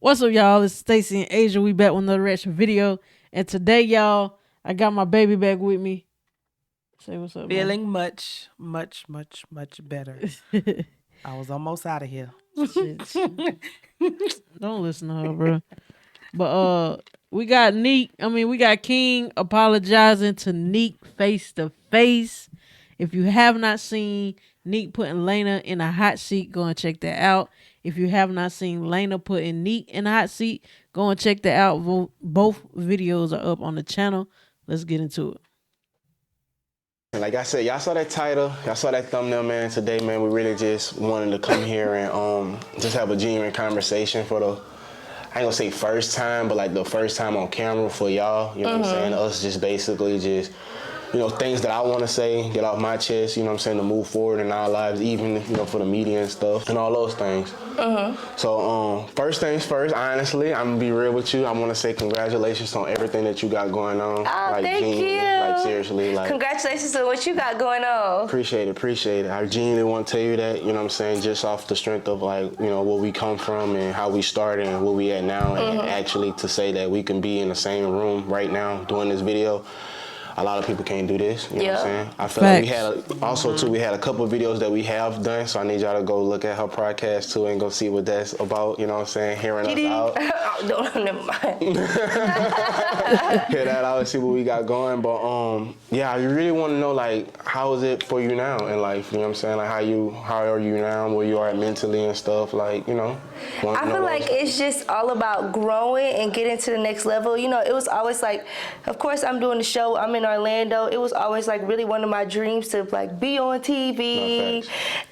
What's up, y'all? It's Stayci and Asia. We back with another reaction video. And today, y'all, I got my baby back with me. Say what's up, Feeling much better. I was almost out of here. Don't listen to her, bro. But we got we got King apologizing to Nique face to face. If you have not seen Nique putting Lena in a hot seat, go and check that out. If you have not seen Lena putting Nique in a hot seat, go and check that out. Both videos are up on the channel. Let's get into it. Like I said, y'all saw that title, y'all saw that thumbnail, man. Today, man, we really just wanted to come here and just have a genuine conversation for the, I ain't gonna say first time, but like the first time on camera for y'all, you know what I'm saying? Us just basically just, you know, things that I want to say, get off my chest, you know what I'm saying, to move forward in our lives, even, you know, for the media and stuff, and all those things. So, first things first, honestly, I'm gonna be real with you. I want to say congratulations on everything that you got going on. Oh, like, thank you. Like, seriously. Like, congratulations on what you got going on. Appreciate it. I genuinely want to tell you that, you know what I'm saying, just off the strength of, like, you know, where we come from and how we started and where we at now, and actually to say that we can be in the same room right now doing this video. A lot of people can't do this, you know what I'm saying? I feel like we had, we had a couple of videos that we have done, so I need y'all to go look at her podcast too and go see what that's about, you know what I'm saying? Hearing us out. Oh, never mind. Hear that out and see what we got going, but yeah, I really want to know, like, how is it for you now in life, you know what I'm saying? Like, how are you now, where you are mentally and stuff, like, you know? I feel like it's just all about growing and getting to the next level. You know, it was always like, of course I'm doing the show, I'm in Orlando. It was always like really one of my dreams to like be on TV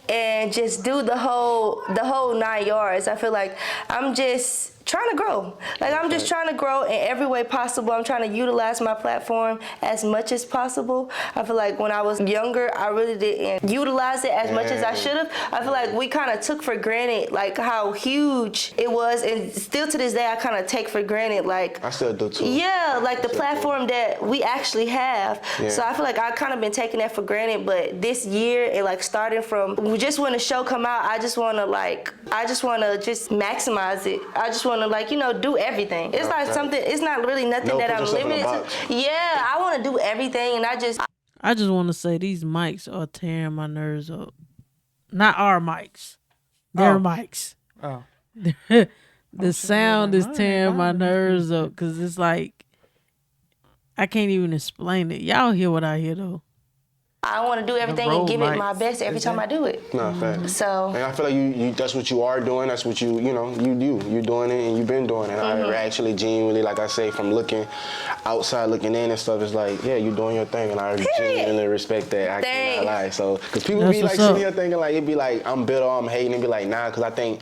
and just do the whole 9 yards. I feel like I'm just trying to grow. Like, I'm just trying to grow in every way possible. I'm trying to utilize my platform as much as possible. I feel like when I was younger, I really didn't utilize it as much as I should have. I feel like we kind of took for granted like how huge it was, and still to this day I kind of take for granted, like, I still do too. Yeah, like the platform that we actually have. So I feel like I kind of been taking that for granted, but this year it like started from just when the show come out, I just want to just maximize it. I just want to, like, you know, do everything. It's like something, it's not really nothing that I'm limited to. Yeah, I want to do everything, and I just want to say these mics are tearing my nerves up. Not our mics. Their mics. Oh. The sound is tearing my nerves up because it's like, I can't even explain it. Y'all hear what I hear, though. I want to do everything and give it my best every time I do it. No, facts. So, and I feel like you that's what you are doing. That's what you know, you do. You're doing it and you've been doing it. I actually genuinely, like I say, from looking outside, looking in and stuff, it's like, yeah, you're doing your thing, and I genuinely respect that. I cannot lie. So, because people be like sitting here thinking like, it'd be like, I'm bitter, I'm hating, and be like, nah, because I think,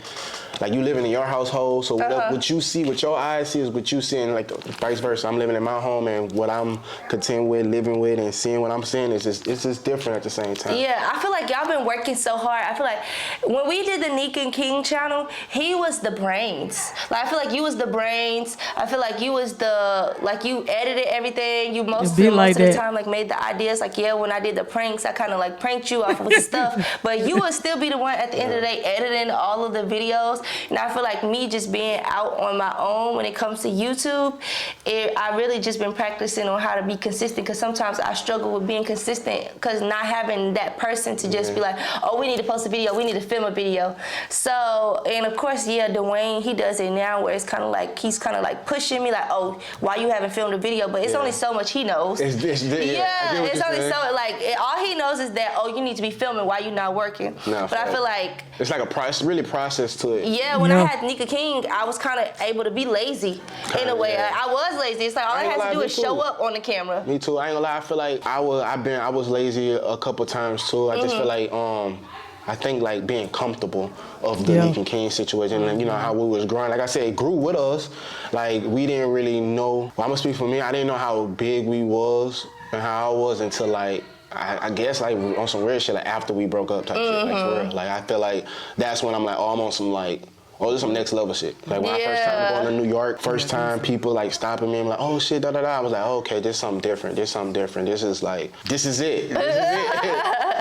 like, you living in your household, so what you see, what your eyes see is what you see, and like vice versa. I'm living in my home, and what I'm content with, living with, and seeing what I'm seeing is just, it's just different at the same time. Yeah, I feel like y'all been working so hard. I feel like when we did the Nique and King channel, he was the brains. Like, I feel like you was the brains. I feel like you was the, like, you edited everything. You most of the time like made the ideas. Like, yeah, when I did the pranks, I kind of like pranked you off with stuff, but you would still be the one at the end of the day editing all of the videos. And I feel like me just being out on my own when it comes to YouTube, I really just been practicing on how to be consistent, because sometimes I struggle with being consistent because not having that person to just be like, oh, we need to post a video, we need to film a video. So, and of course, yeah, Dwayne, he does it now where it's kind of like, he's kind of like pushing me like, oh, why you haven't filmed a video? But it's only so much he knows. It's only so, like, all he knows is that, oh, you need to be filming while you're not working. No, but I feel like it's like a really process to it. Yeah, when I had Nique King, I was kind of able to be lazy in a way. I was lazy. It's like all I had to do is show up on the camera. Me too. I ain't gonna lie. I feel like I was lazy a couple times too. I just feel like I think like being comfortable of the Nique and King situation, and you know how we was growing. Like I said, it grew with us. Like, we didn't really know. Well, I'm gonna speak for me. I didn't know how big we was and how I was until like, I guess like on some weird shit, like after we broke up type shit, like for real. Like, I feel like that's when I'm like, oh, I'm on some like, oh, this is some next level shit. Like, when I first time going to New York, first time people like stopping me, I'm like, oh shit, da da da. I was like, oh, okay, this is something different. This is something different. This is like, this is it. This is it.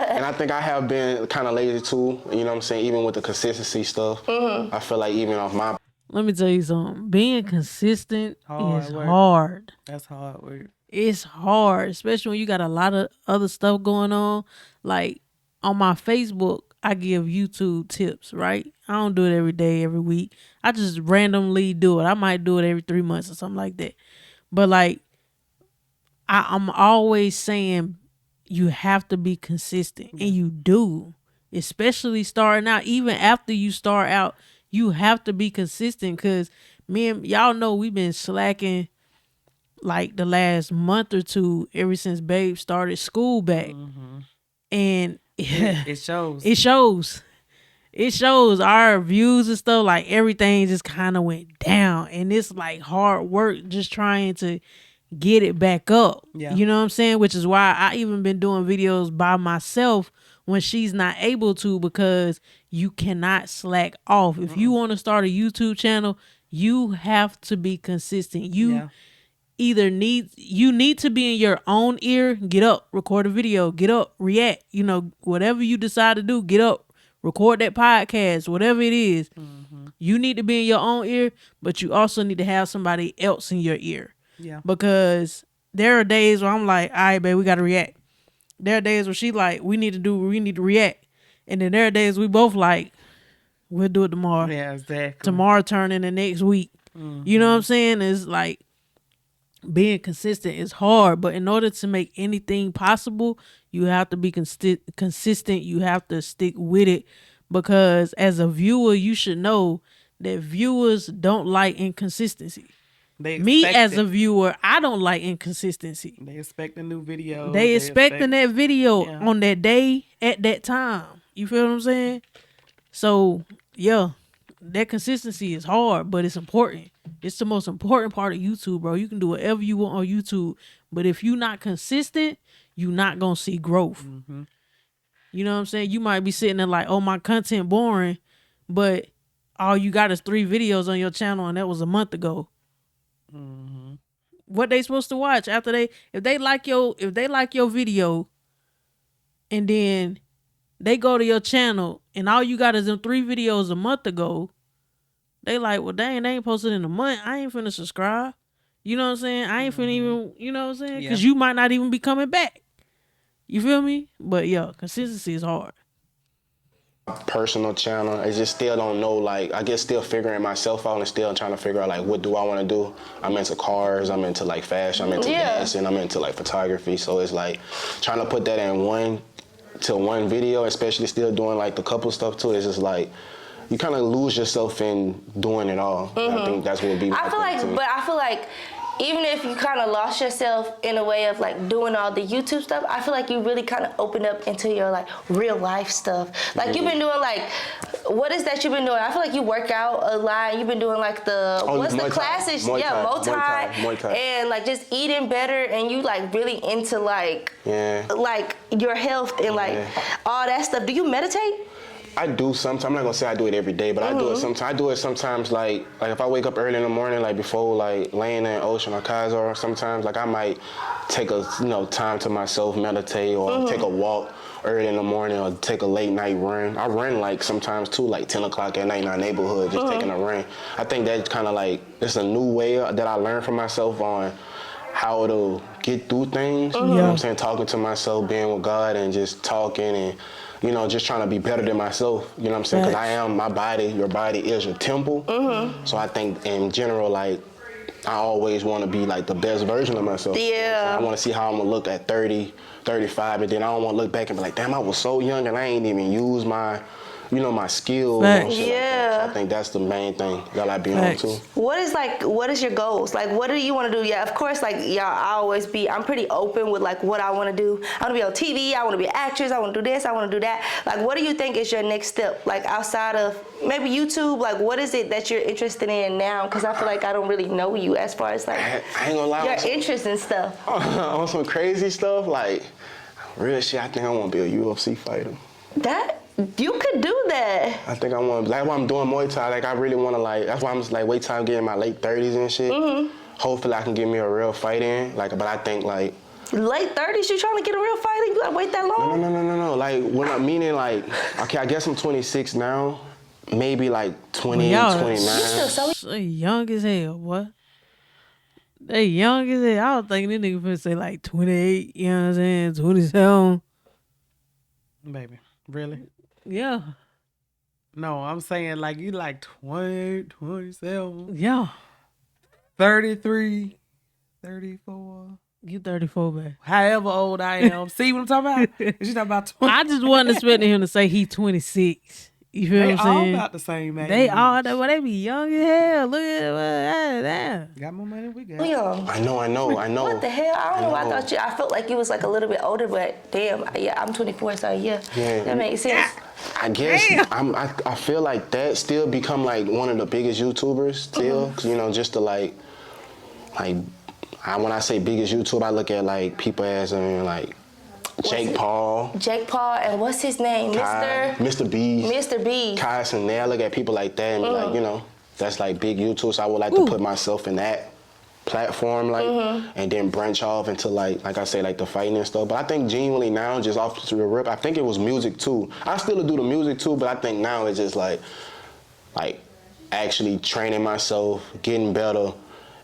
And I think I have been kind of lazy too. You know what I'm saying? Even with the consistency stuff, I feel like even off my Let me tell you something. Being consistent Hard is work. hard. That's hard work. It's hard, especially when you got a lot of other stuff going on. Like on my Facebook, I give YouTube tips, right? I don't do it every day, every week. I just randomly do it. I might do it every 3 months or something like that. But like I'm always saying you have to be consistent, and you do, especially starting out. Even after you start out, you have to be consistent because me and y'all know we've been slacking like the last month or two ever since Babe started school back, and It shows. it shows. It shows our views and stuff. Like everything just kind of went down, and it's like hard work just trying to get it back up. Yeah. You know what I'm saying? Which is why I even been doing videos by myself when she's not able to, because you cannot slack off. If you want to start a YouTube channel, you have to be consistent. You need to be in your own ear, get up, record a video, get up, react. You know, whatever you decide to do, get up, record that podcast, whatever it is. You need to be in your own ear, but you also need to have somebody else in your ear. Yeah. Because there are days where I'm like, all right, babe, we got to react. There are days where she like, we need to react. And then there are days we both like, we'll do it tomorrow. Yeah, exactly. Tomorrow turn into next week. You know what I'm saying? It's like being consistent is hard, but in order to make anything possible, you have to be consistent. You have to stick with it, because as a viewer, you should know that viewers don't like inconsistency. Me as a viewer, I don't like inconsistency. They expect a new video. They expecting that video Yeah. on that day at that time. You feel what I'm saying? So yeah, that consistency is hard, but it's important. It's the most important part of YouTube, bro. You can do whatever you want on YouTube, but if you're not consistent, you're not gonna see growth. You know what I'm saying? You might be sitting there like, oh, my content boring, but all you got is 3 videos on your channel, and that was a month ago. What they supposed to watch after if they like your video, and then they go to your channel and all you got is them 3 videos a month ago, they like, well, dang, they ain't posted in a month. I ain't finna subscribe. You know what I'm saying? I ain't finna even, you know what I'm saying? Because you might not even be coming back. You feel me? But yeah, consistency is hard. Personal channel, I just still don't know, like, I guess still figuring myself out and still trying to figure out, like, what do I want to do. I'm into cars, I'm into like fashion, I'm into dancing, I'm into like photography, so it's like trying to put that in one video, especially still doing like the couple stuff too. It's just like you kind of lose yourself in doing it all. I think that's what would be. I feel like even if you kind of lost yourself in a way of like doing all the YouTube stuff, I feel like you really kind of opened up into your like real life stuff. Like you've been doing like, what is that you've been doing? I feel like you work out a lot. You've been doing like what's the classes? Muay Thai, and like just eating better, and you like really into like your health and like all that stuff. Do you meditate? I do sometimes. I'm not gonna say I do it every day, but I do it sometimes. I do it sometimes, like if I wake up early in the morning, like before like laying in the ocean or Kaiser, sometimes like I might take a time to myself, meditate, or take a walk early in the morning, or take a late night run. I run like sometimes too, like 10 o'clock at night in our neighborhood, just taking a run. I think that's kind of like, it's a new way that I learned from myself on how to get through things. You know what I'm saying? Talking to myself, being with God, and just talking and just trying to be better than myself, you know what I'm saying? Because I am my body, your body is your temple. So I think in general, like, I always want to be like the best version of myself. Yeah. So I want to see how I'm going to look at 30, 35, and then I don't want to look back and be like, damn, I was so young and I ain't even use my my skills. And shit like that. So I think that's the main thing that I be on too. What is your goals? Like, what do you want to do? Yeah, of course, like, I'm pretty open with like what I want to do. I want to be on TV. I want to be an actress. I want to do this. I want to do that. Like, what do you think is your next step? Like, outside of maybe YouTube, like, what is it that you're interested in now? Because I feel like I don't really know you as far as like I ain't gonna lie, your interest in stuff. On some crazy stuff, like real shit, I think I want to be a UFC fighter. You could do that. I think I want, like, why I'm doing Muay Thai, like, I really want to, like, that's why I'm just, like, wait till I get in my late 30s and shit. Hopefully I can get me a real fight in, like, but I think, like... Late 30s, you trying to get a real fight in? You gotta wait that long? No. Like, when I'm meaning, like, okay, I guess I'm 26 now, maybe like 20, y'all- 29. They young as hell, boy. They young as hell. I was thinking this nigga finna say like 28, you know what I'm saying? 27. Baby, really? Yeah. No, I'm saying like you like 28, 27, Yeah. 33, 34. You 34, man. However old I am. See what I'm talking about? She talking about 20. I just wasn't expecting him to say he 26. You feel They what I'm all saying? about the same age. They all, well, they be young as hell. Look at that. Got more money than we got. Young. I know. What the hell? I don't know. I know. thought I felt like you was like a little bit older, but damn, yeah, I'm 24, so yeah. That makes sense. I guess I feel like that still become like one of the biggest YouTubers still. 'Cause, you know, just to like when I say biggest YouTube, I look at like people as like Jake Paul, and what's his name? Mr. B, Mr. B. Kaiser. I look at people like that and be like, you know, that's like big YouTube. So I would like to put myself in that platform, like, and then branch off into like I say, like the fighting and stuff. But I think genuinely now, just off the rip, I think it was music too. I still do the music too, but I think now it's just like actually training myself, getting better,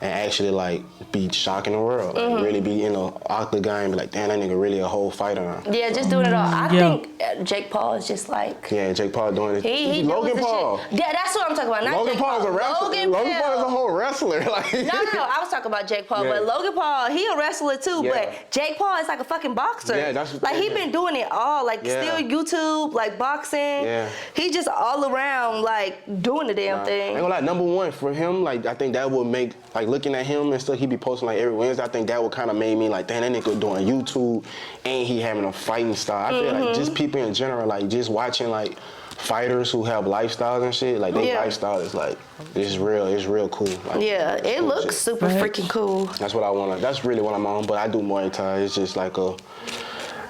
and actually like be shocking the world. Like, really be in the octagon and be like, damn, that nigga really a whole fighter now. Yeah, just doing it all. I think Jake Paul is just like. Yeah, Jake Paul doing it. He Logan knows the Paul. shit. Yeah, that's what I'm talking about. Not Logan Jake Paul is a wrestler. Logan Paul is a whole wrestler. Like No, I was talking about Jake Paul, Yeah. but Logan Paul, he a wrestler too, Yeah. but Jake Paul is like a fucking boxer. Yeah, that's like he been doing it all, like Yeah. still YouTube, like boxing. Yeah. He just all around like doing the damn I thing. ain't gonna lie, number one for him, like I think that would make, like looking at him and stuff, he be posting like every Wednesday. I think that would kind of made me like, damn, that nigga doing YouTube and he having a fighting style. I feel like just people in general, like just watching like fighters who have lifestyles and shit, like their lifestyle is like, it's real cool. Like, Yeah, it cool looks shit. super freaking cool. That's what I wanna, that's really what I'm on, but I do Muay Thai. It's just like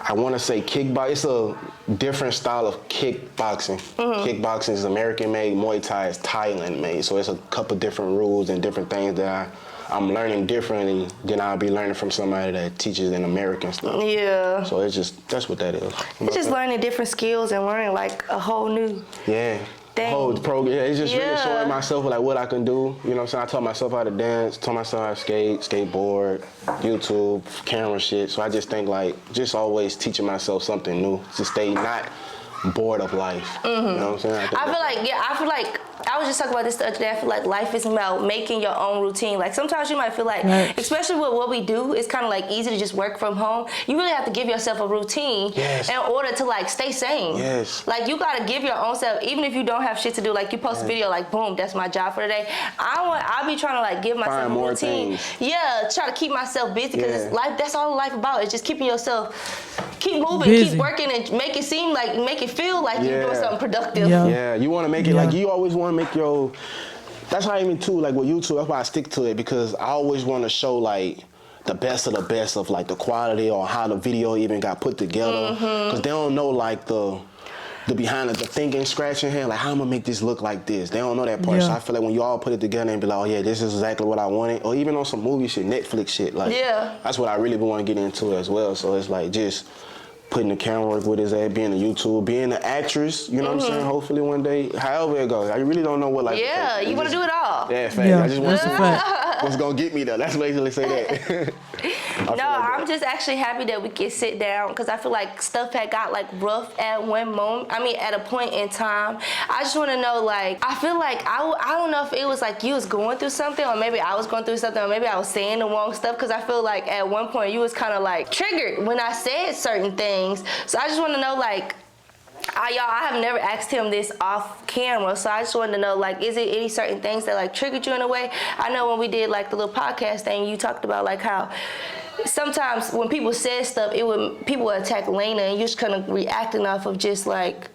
I wanna say kickbox, it's a different style of kickboxing. Kickboxing is American made, Muay Thai is Thailand made. So it's a couple different rules and different things that I'm learning differently than I'll be learning from somebody that teaches in American stuff. Yeah. So it's just, that's what that is. It's just learning different skills and learning like a whole new Yeah. thing. Whole program. Yeah, it's just really Yeah. showing myself like what I can do. You know what I'm saying? I taught myself how to dance, taught myself how to skate, skateboard, YouTube, camera shit. So I just think like just always teaching myself something new to stay not bored of life. You know what I'm saying? I feel like I was just talking about this the other day. I feel like life is about making your own routine. Like sometimes you might feel like, especially with what we do, it's kind of like easy to just work from home. You really have to give yourself a routine in order to like stay sane. Yes. Like you gotta give your own self, even if you don't have shit to do. Like you post a video, like boom, that's my job for the day. I'll be trying to like give myself Find a more routine. things. Yeah, try to keep myself busy because it's life. That's all life about. It's just keeping yourself, keep moving, Busy. keep working, and make it feel like you're doing something productive. Yeah. Yeah, you want to make it like you always want to make your. That's why even too like with YouTube. That's why I stick to it because I always want to show like the best of like the quality or how the video even got put together because they don't know like the behind the thinking, scratching hand, like how I'm gonna make this look like this. They don't know that part. So I feel like when you all put it together and be like, oh yeah, this is exactly what I wanted, or even on some movie shit, Netflix shit, like that's what I really want to get into as well. So it's like just putting the camera work with his ass, being a YouTuber, being an actress, you know what I'm saying? Hopefully one day, however it goes. I really don't know what life Yeah, you want to do it all. Yeah, fact. I just want to see what's gonna get me there. That's basically say that. I'm just actually happy that we can sit down because I feel like stuff had got like rough at a point in time. I just want to know, like, I feel like I don't know if it was like you was going through something or maybe I was going through something or maybe I was saying the wrong stuff because I feel like at one point you was kind of like triggered when I said certain things. So I just want to know, like, I have never asked him this off camera, so I just wanted to know, like, is it any certain things that like triggered you in a way? I know when we did like the little podcast thing, you talked about like how sometimes when people said stuff, people would attack Lena, and you just kind of reacting off of just like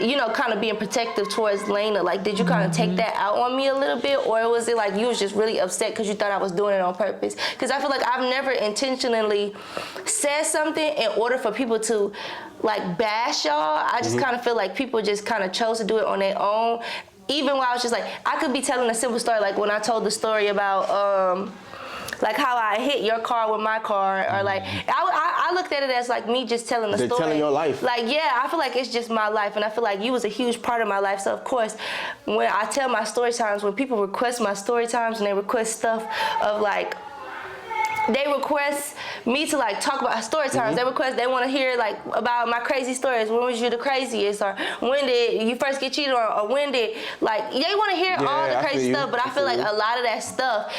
you know, kind of being protective towards Lena. Like, did you kind of take that out on me a little bit, or was it like you was just really upset because you thought I was doing it on purpose? Because I feel like I've never intentionally said something in order for people to like bash y'all. I just kind of feel like people just kind of chose to do it on their own. Even while I was just like, I could be telling a simple story, like when I told the story about like how I hit your car with my car, or like I looked at it as like me just telling the They're story. telling your life. Like yeah, I feel like it's just my life, and I feel like you was a huge part of my life. So of course, when I tell my story times, when people request my story times and they request stuff of like. They request me to like talk about story times. They want to hear like about my crazy stories. When was you the craziest, or when did you first get cheated on, or when did like they want to hear all the crazy stuff. But I feel like a lot of that stuff,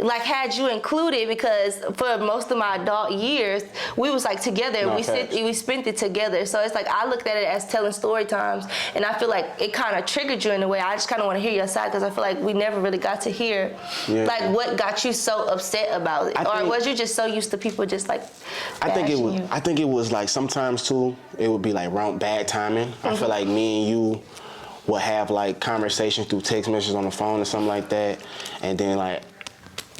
like had you included, because for most of my adult years we was like together. No, we spent it together. So it's like I looked at it as telling story times, and I feel like it kind of triggered you in a way. I just kind of want to hear your side, because I feel like we never really got to hear like what got you so upset about it, or was you just so used to people just like I think it you? was like sometimes too it would be like around bad timing. I feel like me and you would have like conversations through text messages on the phone or something like that, and then like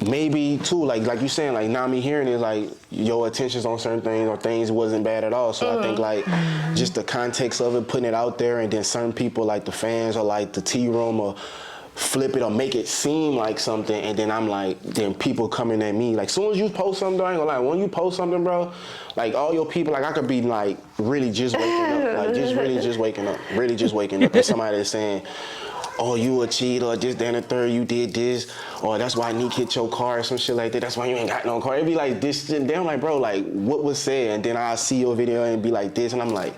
maybe too like you saying like now me hearing it like your attentions on certain things or things wasn't bad at all. So I think like just the context of it, putting it out there, and then certain people like the fans or like the tea room or flip it or make it seem like something, and then I'm like, then people coming at me like, soon as you post something, I ain't gonna lie, when you post something, bro, like all your people, like I could be like really just waking up, like just really just waking up, and somebody is saying, oh, you a cheater, or this, that, and the third, you did this, or that's why Nique hit your car or some shit like that, that's why you ain't got no car. It'd be like this, and then I'm like, bro, like what was said, and then I see your video and be like this, and I'm like,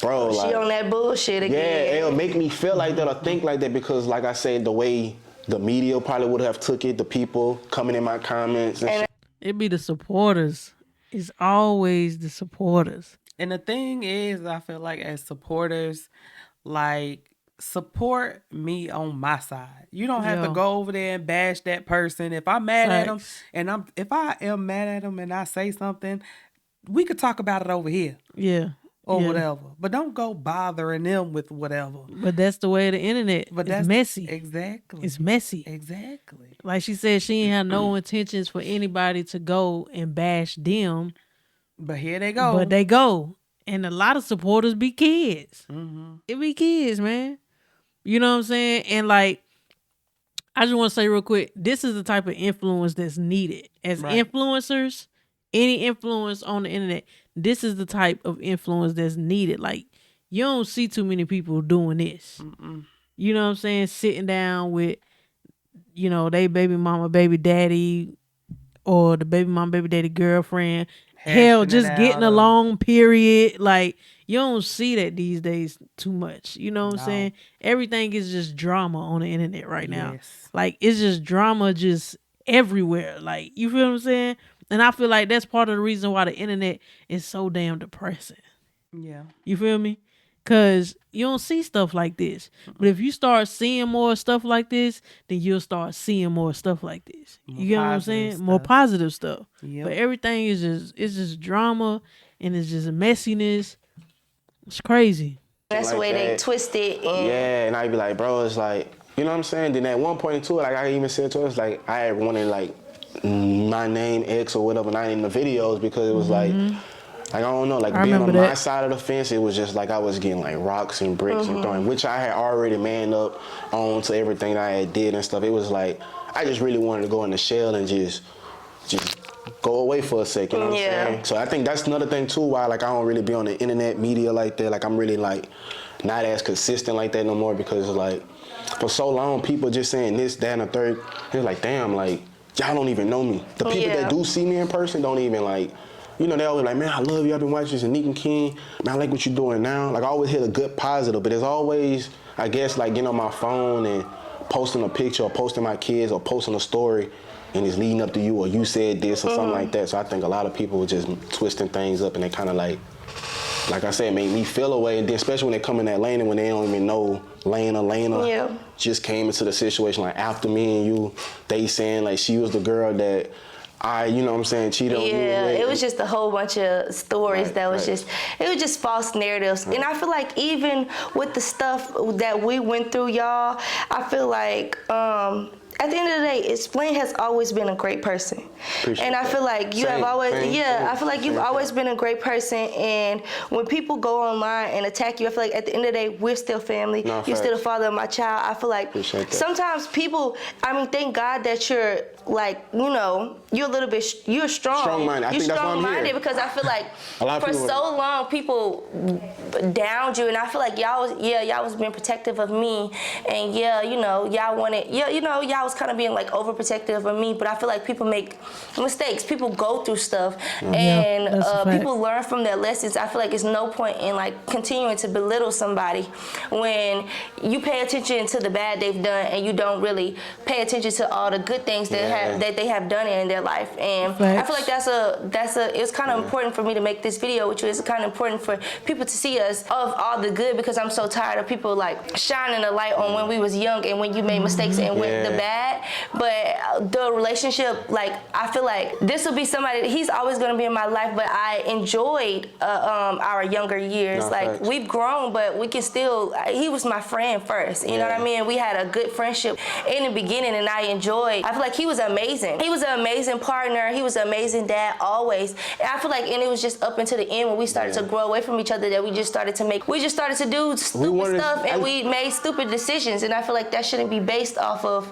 bro, she like, on that bullshit again. Yeah, it'll make me feel like that or think like that, because like I said, the way the media probably would have took it, the people coming in my comments and shit. It be the supporters. It's always the supporters. And the thing is, I feel like as supporters, like support me on my side. You don't have to go over there and bash that person. If I'm mad at them, and if I am mad at them and I say something, we could talk about it over here. Yeah. Or whatever. But don't go bothering them with whatever. But that's the way of the internet. But it's messy. Exactly. It's messy. Exactly. Like she said, she ain't had no intentions for anybody to go and bash them. But here they go. But they go. And a lot of supporters be kids. Mm-hmm. It be kids, man. You know what I'm saying? And like, I just want to say real quick, this is the type of influence that's needed. As influencers, any influence on the internet, this is the type of influence that's needed. Like, you don't see too many people doing this. You know what I'm saying? Sitting down with, you know, they baby mama, baby daddy, or the baby mama, baby daddy girlfriend. Hell, just getting along, period. Like, you don't see that these days too much. You know what I'm saying? Everything is just drama on the internet right now. Like, it's just drama just everywhere. Like, you feel what I'm saying? And I feel like that's part of the reason why the internet is so damn depressing. Yeah. You feel me? Because you don't see stuff like this. But if you start seeing more stuff like this, then you'll start seeing more stuff like this. You get what I'm saying? More positive stuff. But everything is just drama, and it's just messiness. It's crazy. That's the way they twist it. And I'd be like, bro, it's like, you know what I'm saying? Then at one point into it, like I even said to us, like I had wanted like my name X or whatever, not in the videos, because it was like I don't know, like being on my side of the fence, it was just like I was getting like rocks and bricks and throwing, which I had already manned up on to everything that I had did and stuff. It was like I just really wanted to go in the shell and just go away for a second. You know what I'm saying? So I think that's another thing too, why like I don't really be on the internet media like that. Like I'm really like not as consistent like that no more, because like for so long people just saying this, that, and the third. It's like, damn, like y'all don't even know me. The people that do see me in person don't even like, you know, they always like, man, I love you. I've been watching this and Nique and King. Man, I like what you're doing now. Like I always hear the good positive, but there's always, I guess, like getting on my phone and posting a picture or posting my kids or posting a story and it's leading up to you or you said this or something like that. So I think a lot of people were just twisting things up, and they kind of like I said, made me feel away. And then especially when they come in that lane and when they don't even know Lena just came into the situation like after me and you, they saying like she was the girl that you know what I'm saying, cheated on you. Yeah, it was just a whole bunch of stories that was just, it was just false narratives. And I feel like even with the stuff that we went through, y'all, I feel like, at the end of the day, Explain has always been a great person. Appreciate and I that. feel like you have always, I feel like you've always been a great person. And when people go online and attack you, I feel like at the end of the day, we're still family. No, you're still the father of my child. I feel like sometimes people, I mean, thank God that you're like, you know, you're a little bit, you're strong. Strong-minded. You're strong-minded because I feel like for so long people downed you, and I feel like y'all was being protective of me, and you know, y'all wanted, you know, y'all was kind of being like overprotective of me, but I feel like people make mistakes. People go through stuff, and people learn from their lessons. I feel like it's no point in like continuing to belittle somebody when you pay attention to the bad they've done, and you don't really pay attention to all the good things that they have done in their life. And I feel like it was kind of important for me to make this video, which was kind of important for people to see us of all the good, because I'm so tired of people like shining a light on when we was young and when you made mistakes and went the bad. But the relationship, like, I feel like this will be somebody, he's always going to be in my life, but I enjoyed our younger years. We've grown, but we can still, he was my friend first, you know what I mean? We had a good friendship in the beginning, and I feel like he was amazing. He was an amazing partner. He was an amazing dad always. And I feel like, and it was just up until the end when we started to grow away from each other that we just started to do stupid stuff, and we made stupid decisions. And I feel like that shouldn't be based off of,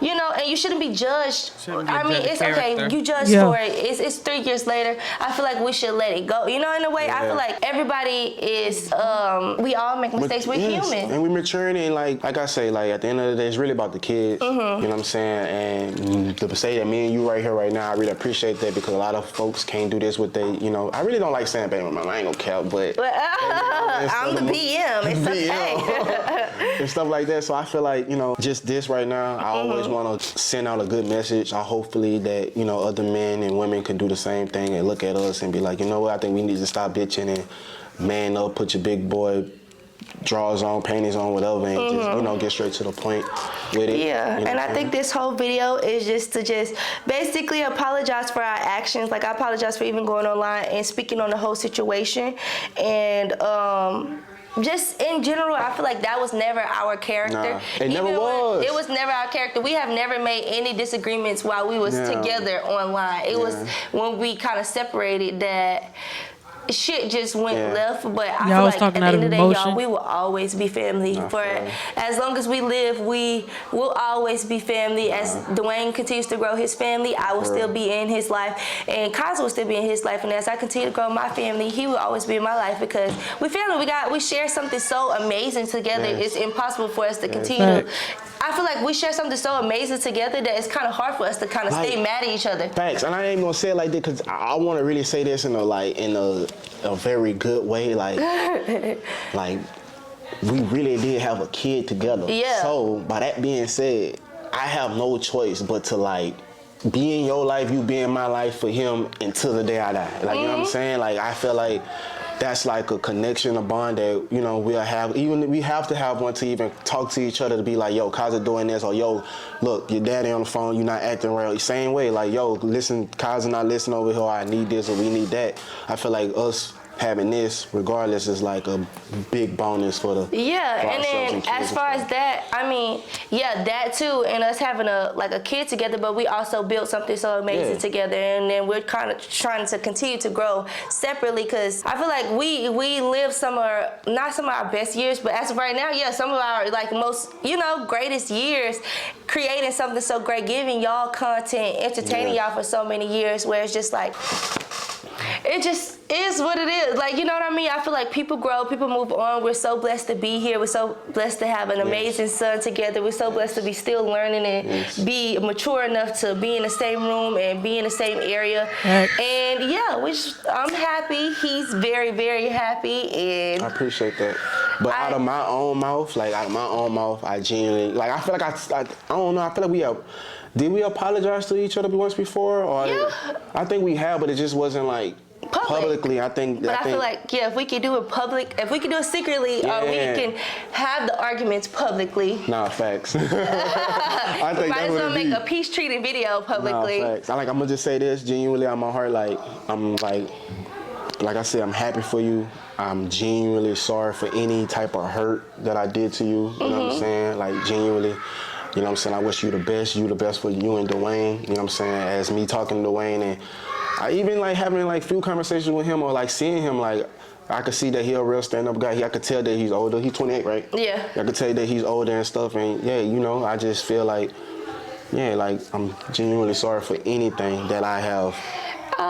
you know, and you shouldn't be judged. I mean, it's okay. You judge for it. It's 3 years later. I feel like we should let it go. You know, in a way, I feel like everybody is, we all make mistakes. We're human. And we're maturing, and like I say, like at the end of the day, it's really about the kids. You know what I'm saying? And to say that me and you right here right now, I really appreciate that, because a lot of folks can't do this with they, you know, I really don't like saying baby mama, I ain't gonna cap, but I'm the BM. It's okay. and stuff like that. So I feel like, you know, just this right now, I always want to send out a good message. I hopefully that, you know, other men and women can do the same thing and look at us and be like, you know what, I think we need to stop bitching and man up, put your big boy drawers on, panties on, whatever, and just, you know, get straight to the point with it. Yeah, you know, and I think this whole video is just to basically apologize for our actions. Like, I apologize for even going online and speaking on the whole situation. And just in general, I feel like that was never our character. It never was. It was never our character. We have never made any disagreements while we was together online. It was when we kind of separated that shit just went left. But I feel like at the end of the day, y'all, we will always be family. For as long as we live, we will always be family. As Dwayne continues to grow his family, I will still be in his life, and Kaiser will still be in his life. And as I continue to grow my family, he will always be in my life, because we family. We share something so amazing together. It's impossible for us to continue to. I feel like we share something so amazing together that it's kind of hard for us to kind of stay mad at each other. Facts, and I ain't gonna say it like that, because I want to really say this in a very good way, like like we really did have a kid together. So by that being said, I have no choice but to like be in your life, you be in my life for him until the day I die. Like you know what I'm saying? Like I feel like that's like a connection, a bond that, you know, we'll have. Even we have to have one to even talk to each other, to be like, yo, Kaiser doing this, or yo, look, your daddy on the phone, you not acting right. Same way, like, yo, listen, Kaiser not listening over here, I need this or we need that. I feel like us having this, regardless, is like a big bonus for the and then as far as that, I mean, that too, and us having a kid together, but we also built something so amazing together, and then we're kind of trying to continue to grow separately, because I feel like we live not some of our best years, but as of right now, some of our like most, you know, greatest years, creating something so great, giving y'all content, entertaining y'all for so many years, where it's just like, it just is what it is. Like, you know what I mean? I feel like people grow, people move on. We're so blessed to be here. We're so blessed to have an amazing son together. We're so blessed to be still learning and be mature enough to be in the same room and be in the same area. And I'm happy. He's very, very happy. And I appreciate that. But out of my own mouth, I genuinely, like, I feel like I don't know, I feel like did we apologize to each other once before? Or I think we have, but it just wasn't like publicly. I feel like if we could do it public, if we could do it secretly, we can have the arguments publicly. Nah, facts. I think might as well make a peace treaty video publicly. Nah, facts. I'm gonna just say this genuinely on my heart. Like I said, I'm happy for you. I'm genuinely sorry for any type of hurt that I did to you. You know what I'm saying? Like, genuinely. You know what I'm saying? I wish you the best. You the best for you and Dwayne. You know what I'm saying? As me talking to Dwayne, and I even like having like few conversations with him, or like seeing him, like I could see that he a real stand-up guy. I could tell that he's older. He's 28, right? Yeah. I could tell that he's older and stuff. And yeah, you know, I just feel like, yeah, like I'm genuinely sorry for anything that I have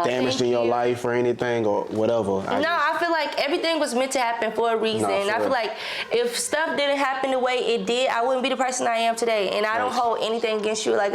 damaged in your life or anything or whatever. I feel like everything was meant to happen for a reason. I feel like if stuff didn't happen the way it did, I wouldn't be the person I am today. And I don't hold anything against you. Like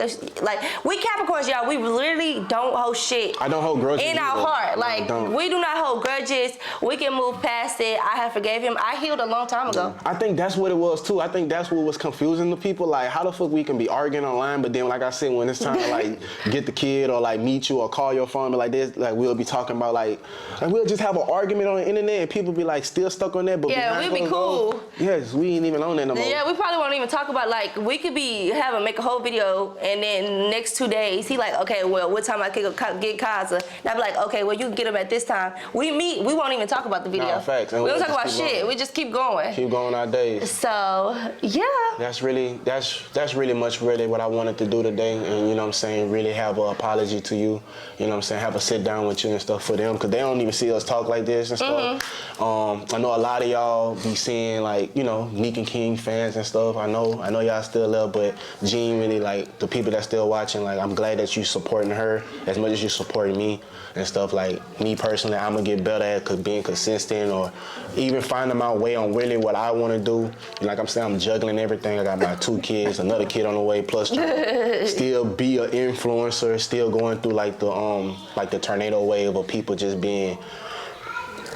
we Capricorns, y'all, we literally don't hold shit. I don't hold grudges in our heart. Like we do not hold grudges. We can move past it. I have forgave him. I healed a long time ago. I think that's what it was too. I think that's what was confusing the people. Like, how the fuck we can be arguing online, but then like I said, when it's time to like get the kid or like meet you or call your phone, but like this, like we'll be talking about like we'll just have an argument on the internet and people be like still stuck on that. But yeah, we'd be cool. Yes, we ain't even on that no more. Yeah, we probably won't even talk about, like, we could make a whole video and then next 2 days he like, okay, well, what time I could go get Kaiser? And I'd be like, okay, well, you can get him at this time. We meet, we won't even talk about the video. Nah, facts. And we don't talk about shit. Going. We just keep going. Keep going our days. So yeah. That's really much what I wanted to do today, and you know what I'm saying, really have an apology to you. You know what I'm saying, have a sit down with you and stuff for them, because they don't even see us talk like this and stuff. I know a lot of y'all be seeing like, you know, Nique and King fans and stuff. I know y'all still love, but genuinely like the people that still watching, like I'm glad that you supporting her as much as you supporting me and stuff. Like me personally, I'm gonna get better at being consistent or even finding my way on really what I want to do. And like I'm saying, I'm juggling everything. I got my 2 kids, another kid on the way, plus trying to still be an influencer, still going through like the tornado wave of people just being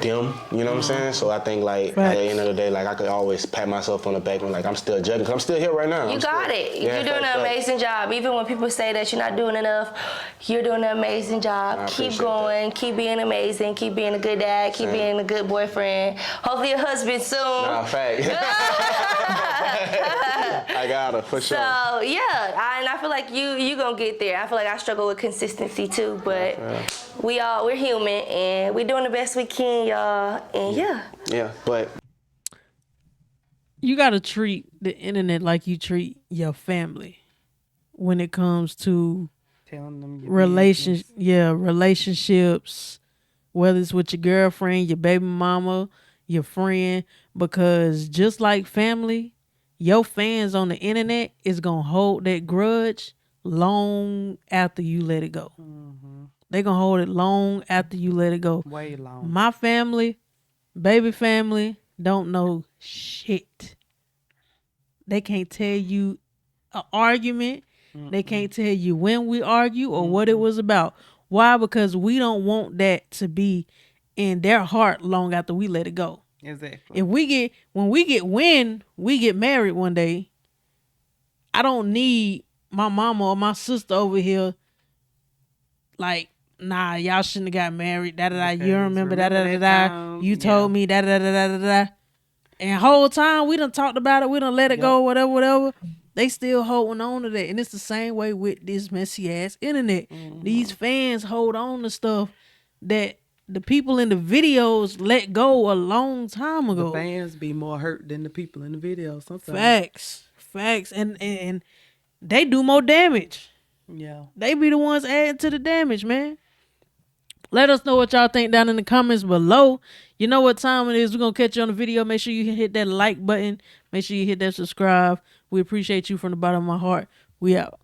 them, you know what I'm saying? So I think like at the end of the day, like I could always pat myself on the back and like I'm still juggling, 'cause I'm still here right now. You got it. You're doing an amazing job. Even when people say that you're not doing enough, you're doing an amazing job. Keep going, keep being amazing, keep being a good dad, keep being a good boyfriend. Hopefully a husband soon. Nah, fact. I got her, for sure. So yeah, and I feel like you gonna get there. I feel like I struggle with consistency too, but we're human and we're doing the best we can, y'all. And yeah, but you gotta treat the internet like you treat your family when it comes to telling them relationships, whether it's with your girlfriend, your baby mama, your friend, because just like family, your fans on the internet is gonna hold that grudge long after you let it go. They gonna hold it long after you let it go. Way long. My family, baby family, don't know shit. They can't tell you an argument. They can't tell you when we argue or what it was about. Why? Because we don't want that to be in their heart long after we let it go. Exactly. If when we get married one day, I don't need my mama or my sister over here like, nah, y'all shouldn't have got married. Da da da. You remember da da da da. You told me da da da da da da. And whole time we done talked about it, we done let it go, whatever. They still holding on to that. And it's the same way with this messy ass internet. These fans hold on to stuff that the people in the videos let go a long time ago. The fans be more hurt than the people in the videos sometimes. Facts. And they do more damage. Yeah. They be the ones adding to the damage, man. Let us know what y'all think down in the comments below. You know what time it is. We're going to catch you on the video. Make sure you hit that like button. Make sure you hit that subscribe. We appreciate you from the bottom of my heart. We out.